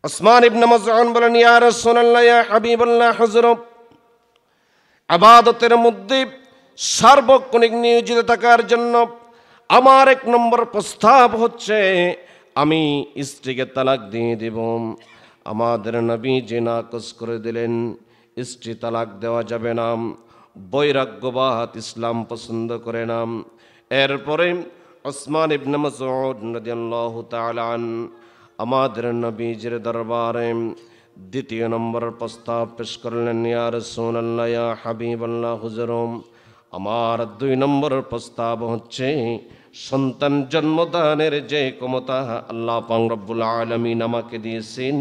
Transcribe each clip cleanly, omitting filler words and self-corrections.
উসমান ইবনে মাযউন বলেন, ইয়া রাসূলুল্লাহ, ইয়া হাবিবাল্লাহ, হযরত ইবাদতের মধ্যে সার্বক্ষণিক নিয়োজিত থাকার জন্য আমার 1 নম্বর প্রস্তাব হচ্ছে আমি স্ত্রীকে তালাক দিয়ে দেব। আমাদের নবী যে নাকচ করে দিলেন, স্ত্রী তালাক দেওয়া যাবে না, বৈরাগ্যবাদ ইসলাম পছন্দ করে না। এরপরে উসমান ইবনে মাযউন রাদিয়াল্লাহু তাআলা আমাদের নবীজির দরবারে 2 নম্বর প্রস্তাব পেশ করলেন, ইয়া রাসূলুল্লাহ, ইয়া হাবিবাল্লাহ, হুজুর আমার 2 নম্বর প্রস্তাব হচ্ছে সন্তান জন্মদানের যে ক্ষমতা আল্লাহ পাক রব্বুল আলামিন আমাকে দিয়েছেন,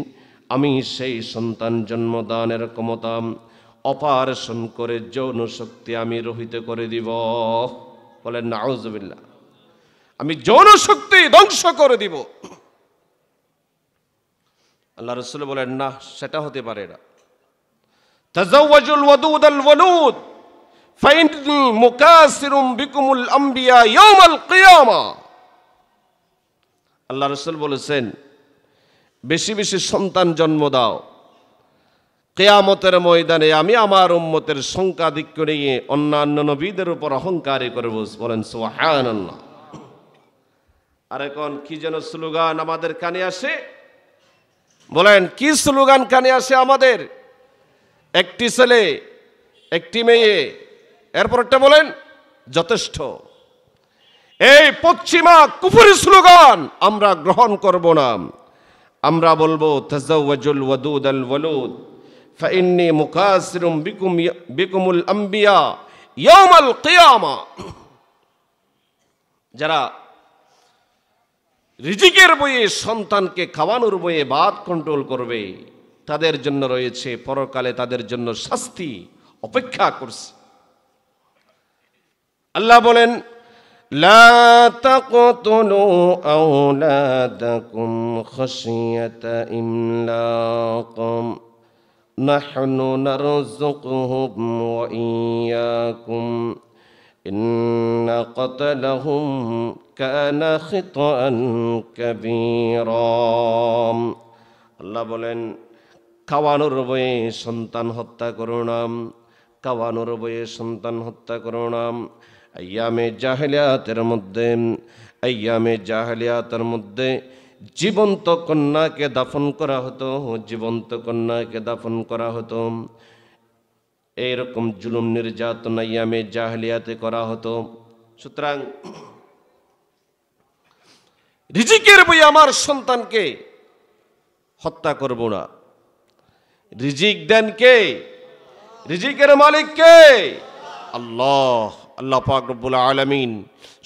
আমি সেই সন্তান জন্মদানের ক্ষমতা অপারেশন করে যৌন শক্তি আমি রহিত করে দিব। বলেন নাউজুবিল্লাহ, আমি যৌন শক্তি ধ্বংস করে দিব। আল্লাহ রাসূল বলেন, না, সেটা হতে পারে না। তাজাওয়াজুল ওয়াদুদ আল ওয়ালুদ ফাইন্নী মুকাসিরুম বিকুমুল আম্বিয়া ইয়াউমাল কিয়ামা। আল্লাহ রাসূল বলেছেন, বেশি বেশি সন্তান জন্ম দাও, কিয়ামতের ময়দানে আমি আমার উম্মতের সংখ্যাধিক্য নিয়ে অন্যান্য নবীদের উপর অহংকারী করব। বলেন সুবহানাল্লাহ। আর এখন কি যেন স্লোগান আমাদের কানে আসে, বলেন কি স্লোগান কানে আসে আমাদের? একটি ছেলে, একটি মেয়ে, এরপরটা বলেন যথেষ্ট। এই পশ্চিমা কুফরি স্লোগান আমরা গ্রহণ করব না। আমরা বলবো তাজাওয়াজুল ওয়াদুদ আল ওয়ালুদ ফাইন্নী মুকাসিরুম বিকুমুল আম্বিয়া ইয়াউমাল কিয়ামা। যারা রিজিকের বয়ে সন্তানকে খাওয়ানোর বয়ে বাদ কন্ট্রোল করবে, তাদের জন্য রয়েছে পরকালে তাদের জন্য শাস্তি অপেক্ষা করছে। আল্লাহ বলেন, লা তাকতুলু আওলাদাকুম খাশিয়াতা ইমলাক নাহনু নারযুকুহুম ওয়া ইয়্যাকুম ইন্না ক্বাতালাহুম কানা খিতাআন কাবীরা। আল্লাহ বলেন, খাওয়ানোর বয়ে সন্তান হত্যা করো না, খাওয়ানোর বয়ে সন্তান হত্যা করো না। আইয়ামে জাহেলিয়াতের মধ্যে জীবন্ত কন্যাকে দাফন করা হতো, জীবন্ত কন্যাকে দাফন করা হতো। এইরকম জুলুম নির্যাতন আইয়ামে জাহেলিয়াতে করা হতো। সুতরাং রিজিকের বই আমার সন্তানকে হত্যা করব না। রিজিক দেন কে? রিজিকের মালিক কে? আল্লাহ। আল্লাহ পাক রব্বুল আলামিন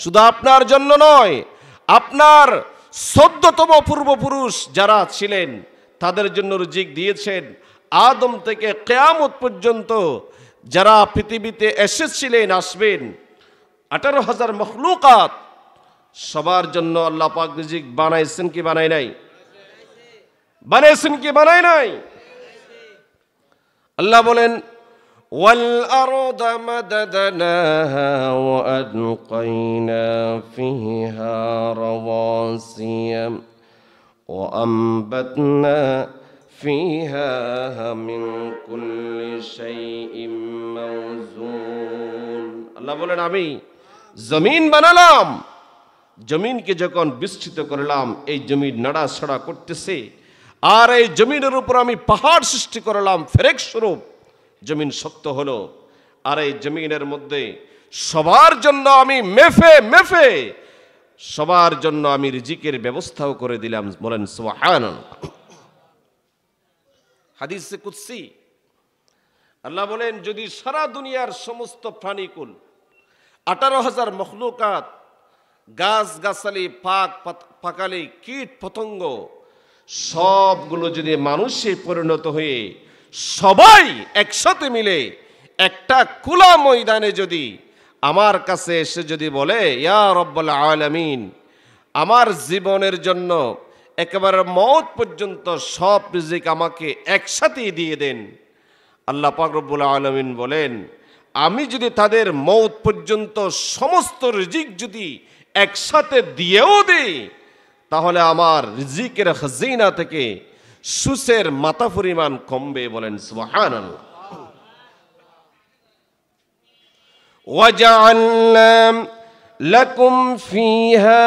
শুধু আপনার জন্য নয়, আপনার 14তম পূর্বপুরুষ যারা ছিলেন তাদের জন্য রিজিক দিয়েছেন। আদম থেকে কিয়ামত পর্যন্ত যারা পৃথিবীতে এসেছিলেন, আসবেন, 18,000 মখলুকাত, সবার জন্য আল্লাহ পাক রিজিক বানাইছেন কি বানাই নাই? বানাইছেন কি বানাই নাই? আল্লাহ বলেন, ওয়াল আরদা মাদাদনাহা ওয়া আলকাইনা ফিহা রাওয়াসিয়া ওয়া আমবাতনা ফিহা মিন কুল্লি শাইইন মাওজুন। আল্লাহ বলেন, আমি জমিন বানালাম, জমিনকে যখন বিস্তৃত করলাম, এই জমিন নাড়াছাড়া করতেছে, আর এই জমিনের উপর আমি পাহাড় সৃষ্টি করলাম, ফেরেক স্বরূপ জমিন শক্ত হলো। আর এই জমিনের মধ্যে সবার জন্য আমি মেফে সবার জন্য আমি রিজিকের ব্যবস্থাও করে দিলাম। বলেন সুবহানাল্লাহ। হাদিসে কুদসি আল্লাহ বলেন, যদি সারা দুনিয়ার সমস্ত প্রাণীকুল 18,000 মখলুকাত, গাছ গাছালি, পাকালি, কীট পতঙ্গ সবগুলো যদি মানুষে পরিণত হয়ে সবাই একসাথে মিলে একটা খোলা ময়দানে যদি আমার কাছে এসে যদি বলে, ইয়া রব্বুল আলামিন, আমার জীবনের জন্য একেবারে মওত পর্যন্ত সব রিজিক আমাকে একসাথে দিয়ে দেন, আল্লাহ পাক রব্বুল আলামিন বলেন, আমি যদি তাদের মওত পর্যন্ত সমস্ত রিজিক যদি একসাথে দিয়েও দেই, তাহলে আমার রিজিকের খাজিনা থেকে সুসের মাথা পরিমাণ কমবে, বলেন সুবহানাল্লাহ। وَجَعَلْنَا لَكُمْ فِيهَا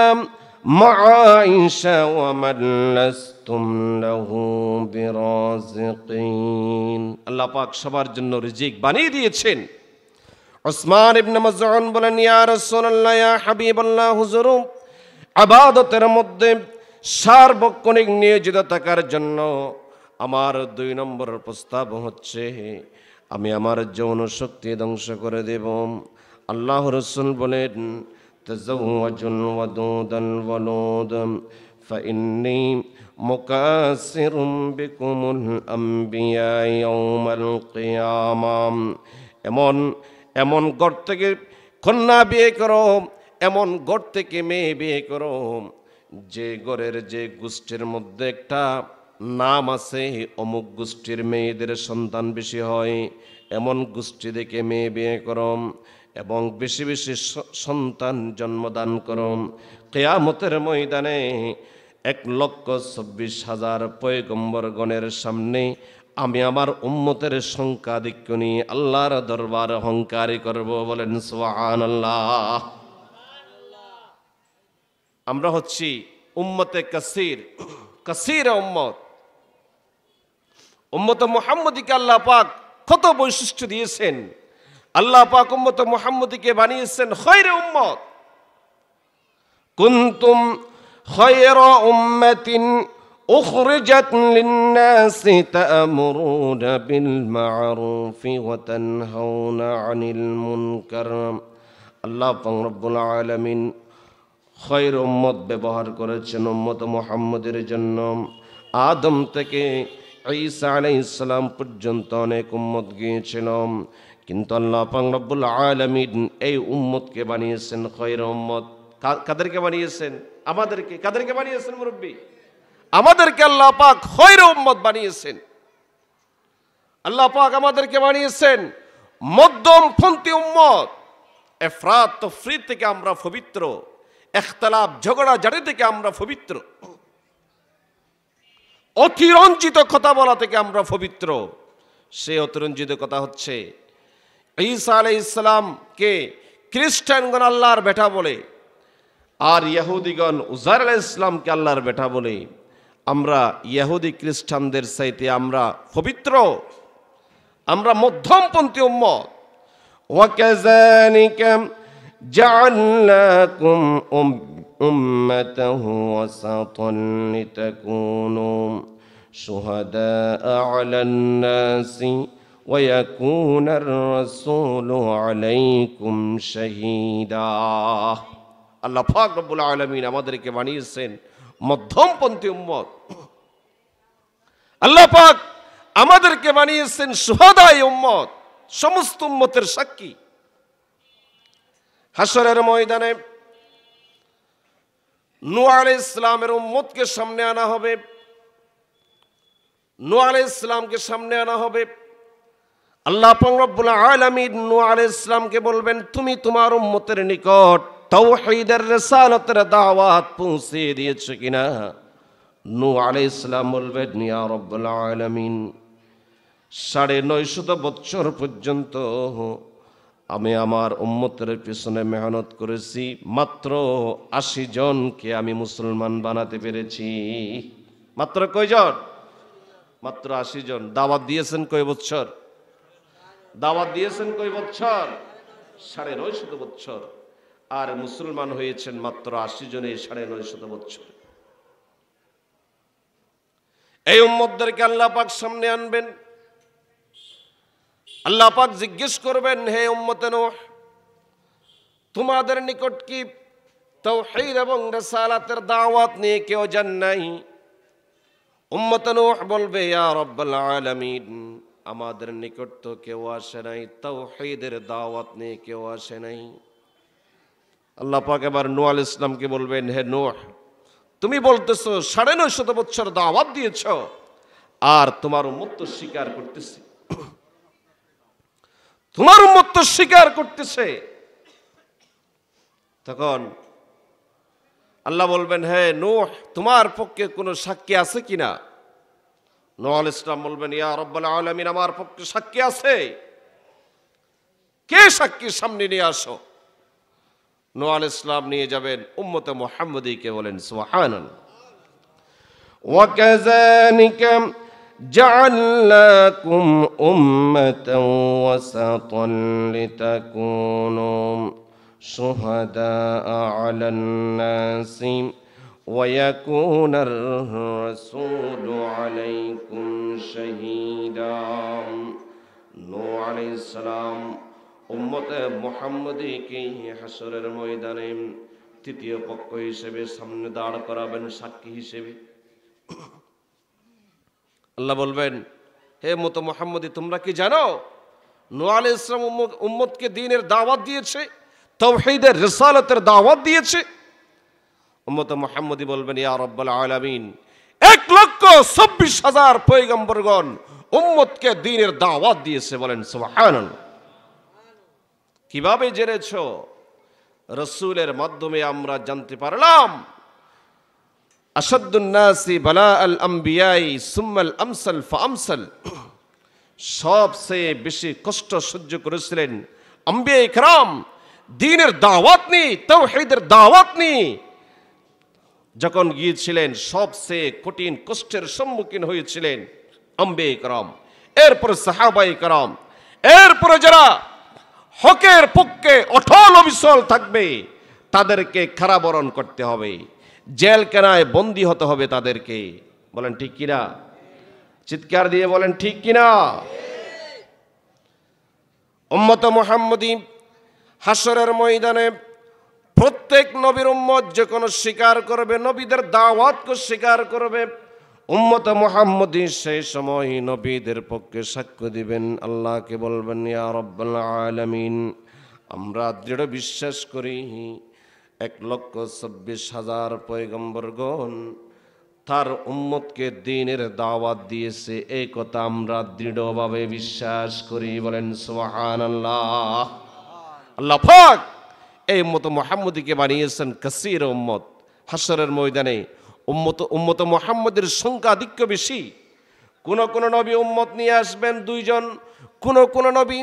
مَعَايِشَ وَمَن لَّسْتُمْ لَهُ بِرَازِقِينَ। আল্লাহ পাক সবার জন্য রিজিক বানিয়ে দিয়েছেন। উসমান ইবনে মাযউন বলেন, ইয়া রাসূলুল্লাহ, ইয়া হাবিবাল্লাহ, হুজুর, ইবাদতের মধ্যে সার্বক্ষণিক নিয়োজিত থাকার জন্য আমার 2 নম্বর প্রস্তাব হচ্ছে আমি আমার যৌন শক্তি ধ্বংস করে দেব। আল্লাহ রাসূল বলেন, তাযাওয়াজুল ওয়াদুদাল ওয়ালুদ ফাইন্নী মুকাসসিরুম বিকুমুল আমবিয়া ইয়াউমাল কিয়ামাহ। এমন ঘর থেকে কন্যা বিয়ে করো, এমন ঘর থেকে মেয়ে বিয়ে করো যে ঘরের যে গোষ্ঠীর মধ্যে একটা নাম আছে, অমুক গোষ্ঠীর মেয়েদের সন্তান বেশি হয়, এমন গোষ্ঠী দেখে মেয়ে বিয়ে করো এবং বেশি বেশি সন্তান জন্মদান করো। কিয়ামতের ময়দানে 1,24,000 পয়গম্বরগণের সামনে আমি আমার উম্মতের সংখ্যাধিক্য নিয়ে আল্লাহর দরবার অহংকারী করব, বলেন সুবহানাল্লাহ। আমরা হচ্ছি উম্মতে কাসীর উম্মত মুহাম্মদীকে আল্লাহ পাক কত বৈশিষ্ট্য দিয়েছেন। আল্লাহ পাক উম্মত মুহাম্মদীকে বানিয়েছেন খায়রে উম্মত। কুনতুম খায়রা উম্মাতিন উখরিজাত লিন-নাসি তা'মুরুনা বিল মা'রুফি ওয়া তানহাউনা আনিল মুনকার। আল্লাহ পাক রব্বুল আলামিন খায়র উম্মত ব্যবহার করেছেন উম্মত মুহাম্মদের জন্য। আদম থেকে ঈসা আলাইহিস সালাম পর্যন্ত অনেক উম্মত গিয়েছিল, কিন্তু আল্লাহ পাক রব্বুল আলামিন এই উম্মতকে বানিয়েছেন খায়র উম্মত। কাদেরকে বানিয়েছেন? আমাদেরকে। কাদেরকে বানিয়েছেন মুরব্বী? আমাদেরকে আল্লাহ পাক খায়র উম্মত বানিয়েছেন। আল্লাহ পাক আমাদেরকে বানিয়েছেন মধ্যমপন্থী উম্মত। ইফরাত তাফরীত থেকে আমরা পবিত্র, ইখতিলাফ ঝগড়া ঝাঁটি থেকে আমরা পবিত্র, অতিরঞ্জিত কথা বলা থেকে আমরা পবিত্র। সেই অতিরঞ্জিত কথা হচ্ছে ঈসা আলাইহিস সালামকে খ্রিস্টানগণ আল্লাহর বেটা বলে, আর ইহুদিগণ উযাইর আলাইহিস সালামকে আল্লাহর বেটা বলে। আমরা ইহুদি খ্রিস্টানদের চাইতে আমরা পবিত্র, আমরা মধ্যমপন্থী উম্মত। ওয়াকাযালিকা জাআলনাকুম উম্মাতান ওয়াসাতান লিতাকুনু শুহাদাআ আলান নাসি ওয়া ইয়াকুনার রাসূলু আলাইকুম শাহীদা। আল্লাহ পাক রব্বুল আলামিন আমাদেরকে বানিয়েছেন মধ্যমপন্থী উম্মত। আল্লাহ পাক আমাদেরকে বানিয়েছেন শুহাদায়ে উম্মত, সমস্ত উম্মতের সাক্ষী। হাসরের ময়দানে নূহ আলাইহিস সালামের উম্মতকে সামনে আনা হবে। নূহ আলাইহিস সালামকে সামনে আনা হবে। আল্লাহ পাক রব্বুল আলামিন নূহ আলাইহিস সালামকে বলবেন, তুমি তোমার উম্মতের নিকট তাওহীদের রিসালাতের দাওয়াত পৌঁছে দিয়েছো কিনা? নূহ আলাইহিস সালাম বলবেন, ইয়া রাব্বুল আলামিন, 950 বছর পর্যন্ত আমি আমার উম্মতের পিছনে মেহনত করেছি, মাত্র 80 জনকে আমি মুসলমান বানাতে পেরেছি। মাত্র কয়জন? মাত্র 80 জন। দাওয়াত দিয়েছেন কয় বছর? দাওয়াত দিয়েছেন কয় বছর? 950 বছর। আর মুসলমান হয়েছেন মাত্র 80 জনে 950 বছর। এই উম্মতদেরকে আল্লাহ পাক সামনে আনবেন। আল্লাহ পাক জিজ্ঞেস করবেন, হে উম্মতে নূহ, তোমাদের নিকট কি তাওহীদ এবং রিসালাতের দাওয়াত নিয়ে কেউ যান নাই? উম্মতে নূহ বলবে, ইয়া রাব্বুল আলামিন, আমাদের নিকট তো কেউ আসে নাই, তাওহীদের দাওয়াত নিয়ে কেউ আসে নাই। আল্লাহ পাক এবার নূহ আলাইহিস সালামকে বলবেন, হে নূহ, তুমি বলতেছো 950 বছর দাওয়াত দিয়েছ, আর তোমার উম্মত তো স্বীকার করতেছে, তোমার উম্মত তো স্বীকার করতেছে। তখন আল্লাহ বলবেন, হে নূহ, তোমার পক্ষে কোনো সাক্ষী আছে কিনা? নূহ আলাইহিস সালাম বলবেন, ইয়া রাব্বাল আলামিন, আমার পক্ষে সাক্ষী আছে? কে সাক্ষী? সামনে নিয়ে আসো। নূহ আলাইহিস সালাম নিয়ে যাবেন উম্মতে মুহাম্মদীকে। বলেন সুবহানাল্লাহ। وكذلك جعلناكم أمة وسطا لتكونوا شهداء على الناس ويكون الرسول عليكم شهيدا। নূহ আলাইহিস সালাম উম্মতে মুহাম্মদীকে হাসরের ময়দানে তৃতীয় পক্ষ হিসেবে সামনে দাঁড় করাবেন, সাক্ষী হিসেবে। আল্লাহ বলবেন, হে উম্মত মুহাম্মদী, তোমরা কি জানো নূহ আলাইহিস সালাম উম্মতকে দ্বীনের দাওয়াত দিয়েছে, তাওহীদের রিসালাতের দাওয়াত দিয়েছে? উম্মত মুহাম্মদী বলবেন, ইয়া রাব্বাল আলামিন, 1,26,000 পয়গম্বরগণ উম্মতকে দ্বীনের দাওয়াত দিয়েছে। বলেন সুবহানাল্লাহ। কিভাবে জেনেছো? রাসূলের মাধ্যমে আমরা জানতে পারলাম। আশাদ্দুন নাসি বালাআল আমবিয়াই সুম্মাল আমসাল ফাআমসাল, সবচেয়ে বেশি কষ্ট সহ্য করেছিলেন আম্বিয়ায়ে কেরাম। দ্বীনের দাওয়াত নিয়ে, তাওহীদের দাওয়াত নিয়ে যখন গিয়েছিলেন, সবচেয়ে কঠিন কষ্টের সম্মুখীন হয়েছিলেন আম্বিয়ায়ে কেরাম, এরপরে সাহাবায়ে কেরাম, এরপরে যারা হকের পক্ষে অটল অবিচল থাকবে তাদেরকে কারাবরণ করতে হবে, জেলখানায় বন্দী হতে হবে তাদেরকে। বলেন ঠিক কিনা? চিৎকার দিয়ে বলেন ঠিক কিনা? উম্মত মুহাম্মদী হাসরের ময়দানে প্রত্যেক নবীর উম্মত যখন স্বীকার করবে, নবীদের দাওয়াতকে স্বীকার করবে, উম্মত মুহাম্মদী সেই সময় নবীদের পক্ষে সাক্ষ্য দিবেন। আল্লাহকে বলবেন, ইয়া রাব্বাল আলামিন, আমরা দৃঢ় বিশ্বাস করি 1,26,000 পয়গম্বরগণ তার উম্মতকে দ্বীনের দাওয়াত দিয়েছে, এই কথা আমরা দৃঢ়ভাবে বিশ্বাস করি। বলেন সুবহানাল্লাহ। আল্লাহ পাক এই উম্মত মুহাম্মদীকে বানিয়েছেন কাসীর উম্মত। হাসরের ময়দানে উম্মত মুহাম্মদের সংখ্যা আধিক্য বেশি। কোন কোন নবী উম্মত নিয়ে আসবেন 2 জন, কোন নবী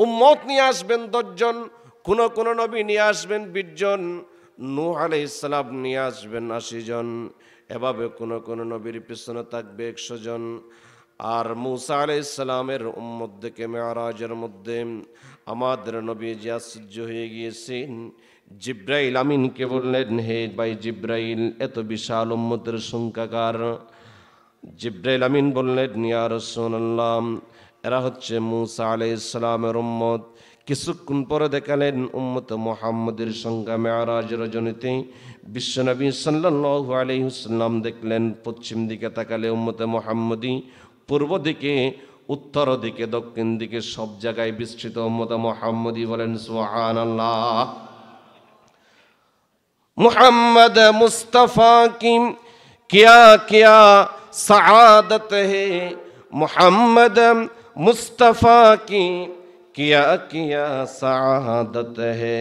উম্মত নিয়ে আসবেন 10 জন, কোন নবী নিয়ে আসবেন 20 জন, নূহ আলাইহিস সালাম নিয়ে আসবেন 80 জন, এভাবে কোন নবীর পিছনে থাকবে 100 জন। আর মূসা আলাইহিস সালামের উম্মত থেকে মেরাজের মধ্যে আমাদের নবীজি আশ্চর্য হয়ে গিয়েছেন। জিব্রাইল আমিনকে বললেন, হে ভাই জিব্রাইল, এত বিশাল উম্মতের সংখ্যা কার? জিব্রাইল আমিন বললেন, ইয়া রাসূলুল্লাহ, এরা হচ্ছে মূসা আলাইহিস সালামের উম্মত। কিছুক্ষণ পরে দেখালেন উম্মত মুহাম্মদের সংখ্যা। মেরাজের রজনীতে বিশ্বনবী সাল্লাল্লাহু আলাইহি ওয়াসাল্লাম দেখলেন, পশ্চিম দিকে তাকালে উম্মত মুহাম্মদী, পূর্ব দিকে, উত্তর দিকে, দক্ষিণ দিকে সব জায়গায় বিস্তৃত উম্মত মুহাম্মদী। বলেন সুবহানাল্লাহ। मुहम्मद मुस्तफ़ा की क्या क्या सआदत है, मुहम्मद मुस्तफ़ा की क्या क्या सआदत है,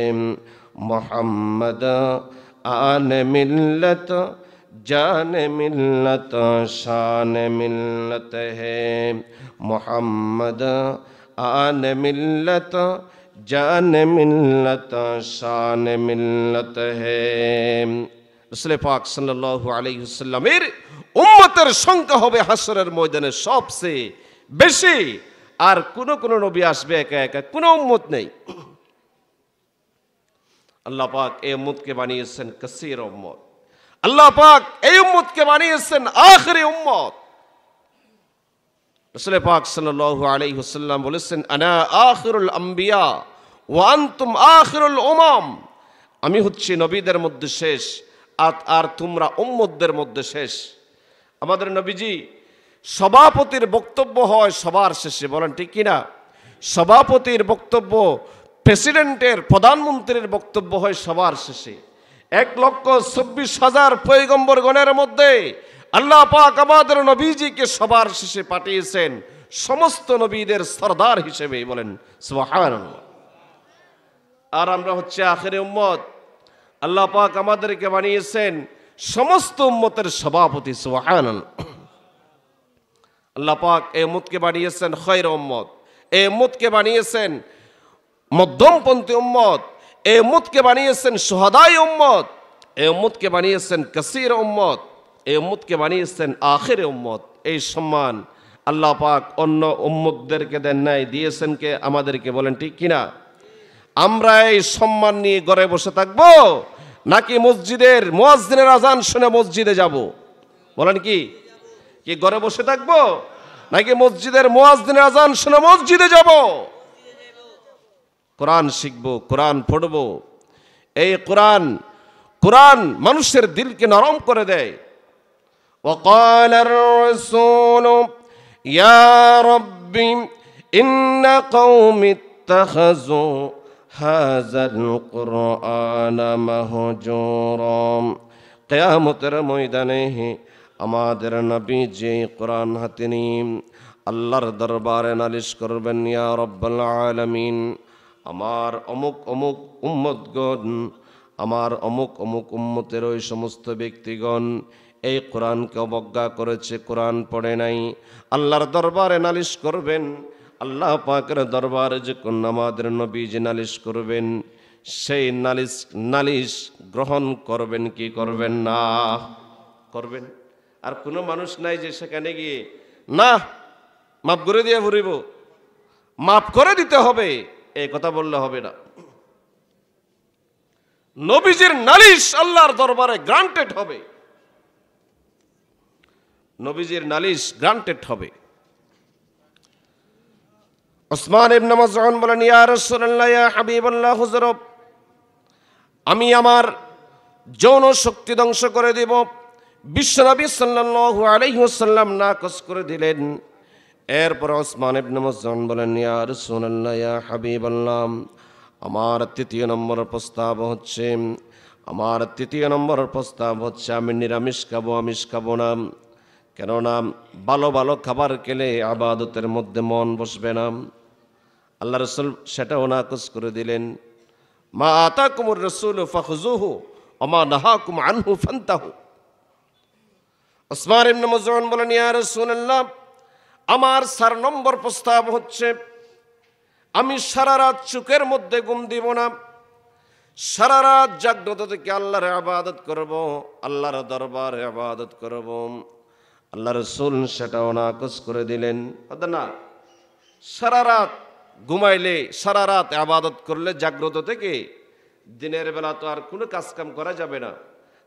मुहम्मद आन मिल्लत जान मिल्लत शान मिल्लत है, मुहम्मद आन मिल्लत जान मिल्लत शान मिल्लत है। रसूल पाक सल्लल्लाहु अलैहि वसल्लमेर उम्मतेर संख्या होबे हाशरेर मयदाने सबचेये बेशी। আর কোন কোন নবী আসবে একা একা, কোন উম্মত নেই। আল্লাহ পাক এই উম্মতকে বানিয়েছেন কাসীর উম্মত। আল্লাহ পাক এই উম্মতকে বানিয়েছেন আখিরি উম্মত। রাসূল পাক সাল্লাল্লাহু আলাইহি ওয়াসাল্লাম বলেছেন, আনা আখিরুল আম্বিয়া ওয়া আনতুম আখিরুল উমাম, আমি হচ্ছি নবীদের মধ্যে শেষ, আর তোমরা উম্মতদের মধ্যে শেষ। আমাদের নবীজি সভাপতির বক্তব্য হয় সবার শেষে। বলেন ঠিক কিনা? সভাপতির বক্তব্য, প্রেসিডেন্টের, প্রধানমন্ত্রীর বক্তব্য হয় সবার শেষে। 1,26,000 পয়গম্বরগণের মধ্যে আল্লাহ পাক আমাদের নবীজিকে সবার শেষে পাঠিয়েছেন সমস্ত নবীদের সরদার হিসেবে। বলেন সুবহানাল্লাহ। আর আমরা হচ্ছে আখিরি উম্মত। আল্লাহ পাক আমাদেরকে বানিয়েছেন সমস্ত উম্মতের সভাপতি। সুবহানাল্লাহ। আল্লাহ পাক এই উম্মতকে বানিয়েছেন খৈর উম্মত, এই উম্মতকে বানিয়েছেন মধ্যমপন্থী উম্মত, এই উম্মতকে বানিয়েছেন সুহাদাই উম্মত, এই উম্মতকে বানিয়েছেন কাসীর উম্মত, এই উম্মতকে বানিয়েছেন আখির উম্মত। এই সম্মান আল্লাহ পাক অন্য উম্মতদেরকে দেন নাই, দিয়েছেন কে? আমাদেরকে। বলেন ঠিক কিনা? আমরা এই সম্মান নিয়ে ঘরে বসে থাকবো নাকি মসজিদের মুয়াজ্জিনের আজান শুনে মসজিদে যাব? বলেন কি কি ঘরে বসে থাকবো নাকি মসজিদের মুয়াজ্জিনের আজান শুনে মসজিদে যাব? কোরআন শিখবো, কোরআন পড়বো। এই কোরআন মানুষের দিলকে নরম করে দেয়। وقال الرسول يا رب إن قوم اتخذوا هذا القرآن مهجورا। কিয়ামতের ময়দানে আমাদের নবী যে কোরআন হাতে নিয়ে আল্লাহর দরবারে নালিশ করবেন, ইয়া রব্বাল আলামিন, আমার অমুক অমুক উম্মতগণ, আমার অমুক অমুক উম্মতের ওই সমস্ত ব্যক্তিগণ এই কোরআনকে অবজ্ঞা করেছে, কোরআন পড়ে নাই। আল্লাহর দরবারে নালিশ করবেন। আল্লাহ পাকের দরবারে যখন আমাদের নবী যে নালিশ করবেন, সেই নালিশ গ্রহণ করবেন কি করবেন না? করবেন। আর কোনো মানুষ নাই যে সেখানে গিয়ে না মাফ করে দিয়ে ঘুরিব, মাফ করে দিতে হবে, এই কথা বললে হবে না। নবীজির নালিশ আল্লাহর দরবারে গ্রান্টেড হবে, নবীজির নালিশ গ্রান্টেড হবে। ওসমান ইবনে মাযউন বলেন, ইয়া রাসূলুল্লাহ, ইয়া হাবিবাল্লাহ, হুজুর, আমি আমার যৌন শক্তি ধ্বংস করে দেব। বিশ্বনবী সাল্লাল্লাহু আলাইহি ওয়াসাল্লাম নাকচ করে দিলেন। এরপর ওসমান ইবনে মাযউন বলেন, ইয়া রাসূলুল্লাহ, ইয়া হাবিবাল্লাহ, আমার তৃতীয় নম্বর প্রস্তাব হচ্ছে, আমি নিরামিষ খাবো, আমিষ খাবো না। কেননা ভালো ভালো খাবার খেলে ইবাদতের মধ্যে মন বসবে না। আল্লাহ রাসূল সেটাও নাকচ করে দিলেন। মা আতাকুমুর রাসূলু ফাখুযুহু ওয়া মা নাহাকুম আনহু ফান্তাহু। ওসমান ইবনে মাযউন বলেন, ইয়া রাসূলুল্লাহ, আমার 4 নম্বর প্রস্তাব হচ্ছে, আমি সারা রাত চোখের মধ্যে ঘুম দিব না, সারা রাত জাগ্রত থেকে আল্লাহর ইবাদত করব, আল্লাহর দরবারে ইবাদত করব। আল্লাহ রাসূল সেটাও নাকচ করে দিলেন। না, সারা রাত ঘুমাইলে, সারা রাত ইবাদত করলে জাগ্রত থেকে দিনের বেলা তো আর কোনো কাজকাম করা যাবে না,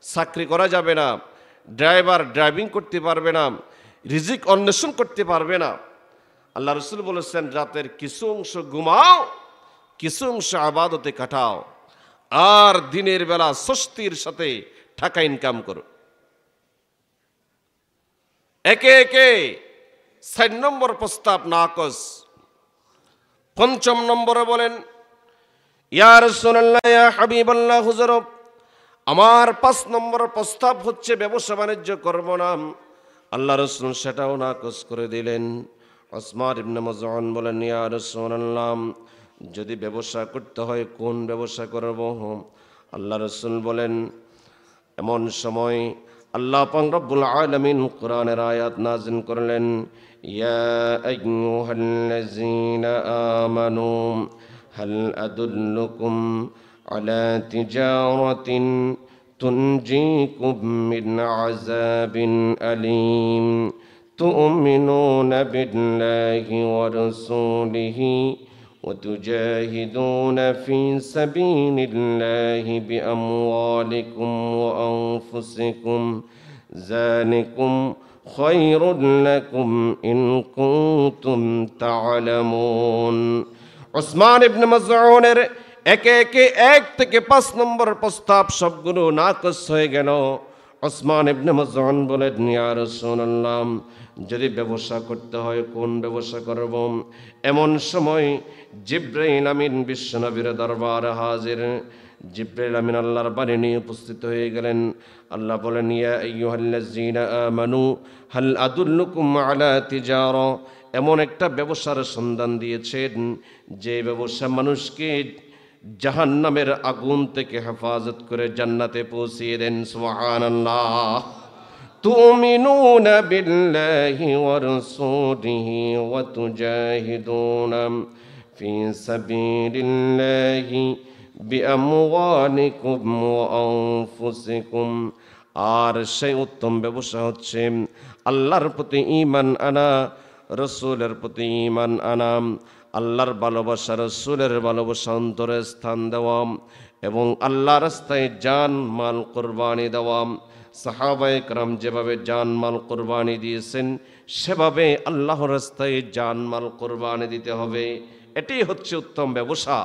চাকরি করা যাবে না, ড্রাইভার ড্রাইভিং করতে পারবে না, রিজিক অন্বেষণ করতে পারবে না। আল্লাহ রাসূল বলেছেন, রাতের কিছু অংশ ঘুমাও, কিছু অংশ ইবাদতে কাটাও, আর দিনের বেলা স্বস্তির সাথে টাকা ইনকাম করো। একে একে 4 নম্বর প্রস্তাব নাকচ। 5ম নম্বরে বলেন, ইয়া রাসূলুল্লাহ, ইয়া হাবিবাল্লাহ, হুজুর, আমার 5 নম্বর প্রস্তাব হচ্ছে ব্যবসা বাণিজ্য করব না। আল্লাহ রাসূল সেটাও নাকচ করে দিলেন। ওসমান ইবনে মাযউন বলেন, ইয়া রাসূলুল্লাহ, যদি ব্যবসা করতে হয় কোন ব্যবসা করব? আল্লাহ রাসূল বলেন, এমন সময় আল্লাহ পাক রব্বুল আলামিন কোরআনের আয়াত নাযিল করলেন, ইয়া আইয়ুহাল্লাযীনা আমানু হাল আদুল্লুকুম আলা তিজারাতিন তুনজিকুম মিন আযাবিন আলীম তু'মিনুনা বিল্লাহি ওয়া রাসূলিহি وتجاهدون في سبيل الله بأموالكم وأنفسكم ذلكم خير لكم إن كنتم تعلمون। ওসমান ইবনে মাযউনের একে একে 1 থেকে 5 নম্বর প্রস্তাব সবগুলো নাকচ হয়ে গেল। ওসমান ইবনে মাযউন বলেন, ইয়া রাসূলুল্লাহ, যদি ব্যবসা করতে হয় কোন ব্যবসা করব? এমন সময় জিবরাইল আমিন বিশ্বনবীর দরবারে হাজির। জিবরাইল আমিন আল্লাহর বাণী নিয়ে উপস্থিত হয়ে গেলেন। আল্লাহ বলেন, ইয়া আইয়ুহাল্লাযীনা আমানু হাল আদুল্লুকুম আলা তিজারা, এমন একটা ব্যবসার সন্ধান দিয়েছেন যে ব্যবসা মানুষকে জাহান্নামের আগুন থেকে হেফাজত করে জান্নাতে পৌঁছিয়ে দেন। সুবহানাল্লাহ। তুমিনুনা বিল্লাহি ওয়া রাসূলিহি ওয়া তুজাহিদুনা ফি সাবিলিল্লাহি বিআমওয়ালিকুম ওয়া আনফুসিকুম। আর সেই উত্তম ব্যবসা হচ্ছে আল্লাহর প্রতি ঈমান আনা, রসুলের প্রতি ঈমান আনা, আল্লাহর ভালোবাসা, রসুলের ভালোবাসা অন্তরে স্থান দেওয়া এবং আল্লাহর রাস্তায় জান মাল কোরবানি দেওয়া। সাহাবায়ে কেরাম যেভাবে জান মাল কোরবানি দিয়েছেন সেভাবে আল্লাহর রাস্তায় জান মাল কোরবানি দিতে হবে। এটাই হচ্ছে উত্তম ব্যবসা।